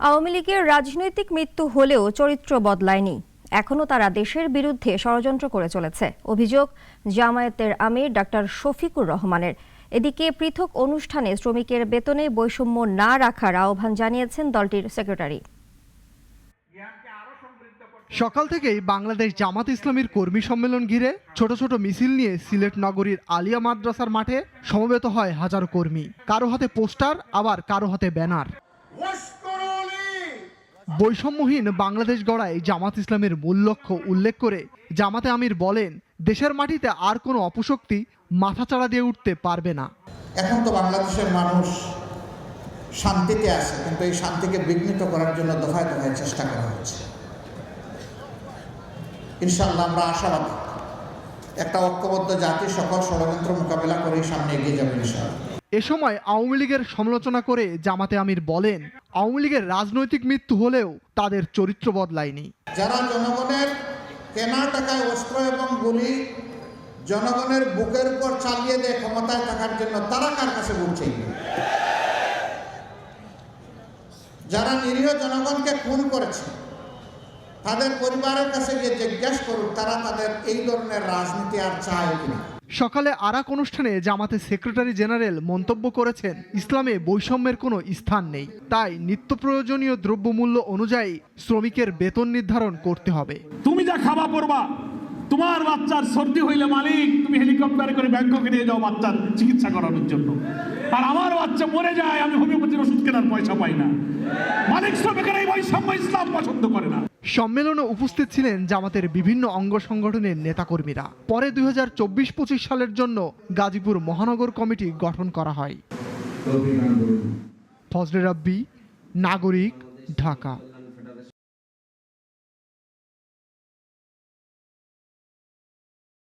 আওয়ামী লীগের রাজনৈতিক মৃত্যু হলেও চরিত্র বদলায়নি। এখনো তারা দেশের বিরুদ্ধে ষড়যন্ত্র করে চলেছে, অভিযোগ জামায়াতের আমির ডাক্তার শফিকুর রহমানের। এদিকে পৃথক অনুষ্ঠানে শ্রমিকের বেতনে বৈষম্য না রাখার আহ্বান জানিয়েছেন দলটির সেক্রেটারি। সকাল থেকেই বাংলাদেশ জামাত ইসলামীর কর্মী সম্মেলন ঘিরে ছোট ছোট মিছিল নিয়ে সিলেট নগরীর আলিয়া মাদ্রাসার মাঠে সমবেত হয় হাজারো কর্মী। কারো হাতে পোস্টার, আবার কারো হাতে ব্যানার। বৈষম্যহীন বাংলাদেশ গড়ায় জামাত ইসলামের মূল লক্ষ্য উল্লেখ করে জামাতে আমির বলেন, দেশের মাটিতে আর কোনো অপশক্তি মাথাচাড়া দিয়ে উঠতে পারবে না। এখন তো বাংলাদেশের মানুষ শান্তিতে আছে, কিন্তু এই শান্তিকে বিঘ্নিত করার জন্য দফায় দফায় চেষ্টা করা হচ্ছে। ইনশাআল্লাহ আমরা আশাবাদী, একটা ঐক্যবদ্ধ জাতি সকল ষড়যন্ত্র মোকাবেলা করে সামনে এগিয়ে যাবে ইনশাআল্লাহ। এ সময় আওয়ামী লীগের সমালোচনা করে জামাতে আমির বলেন, আওয়ামী লীগের রাজনৈতিক মৃত্যু হলেও তাদের চরিত্র বদলায়নি। যারা জনগণের কেনা টাকায় অস্ত্র এবং গুলি জনগণের বুকের উপর চালিয়ে দেয় ক্ষমতায় থাকার জন্য, তারা কার কাছে ভোট চাইবে? যারা নিরীহ জনগণকে খুন করেছে তাদের পরিবারের কাছে গিয়ে জিজ্ঞাসা করুক তারা তাদের এই ধরনের রাজনীতি আর চায় কিনা। সকালে আরাক অনুষ্ঠানে জামাতের সেক্রেটারি জেনারেল মন্তব্য করেছেন, ইসলামে বৈষম্যের কোনো স্থান নেই, তাই নিত্য প্রয়োজনীয় দ্রব্যমূল্য অনুযায়ী শ্রমিকের বেতন নির্ধারণ করতে হবে। তুমি যা খাওয়া পড়বা, তোমার বাচ্চার সর্দি হইলে মালিক তুমি হেলিকপ্টারে করে ব্যাংককে নিয়ে যাও বাচ্চার চিকিৎসা করানোর জন্য, আর আমার বাচ্চা মরে যায়, আমি হোমিওপ্যাথির ওষুধ কেনার পয়সা পাই না। মালিক শ্রমিকের এই বৈষম্য ইসলাম পছন্দ করে না। সম্মেলনে উপস্থিত ছিলেন জামাতের বিভিন্ন অঙ্গ সংগঠনের নেতাকর্মীরা। পরে 2024-25 সালের জন্য গাজীপুর মহানগর কমিটি গঠন করা হয়। ফজলে রাব্বি, নাগরিক, ঢাকা।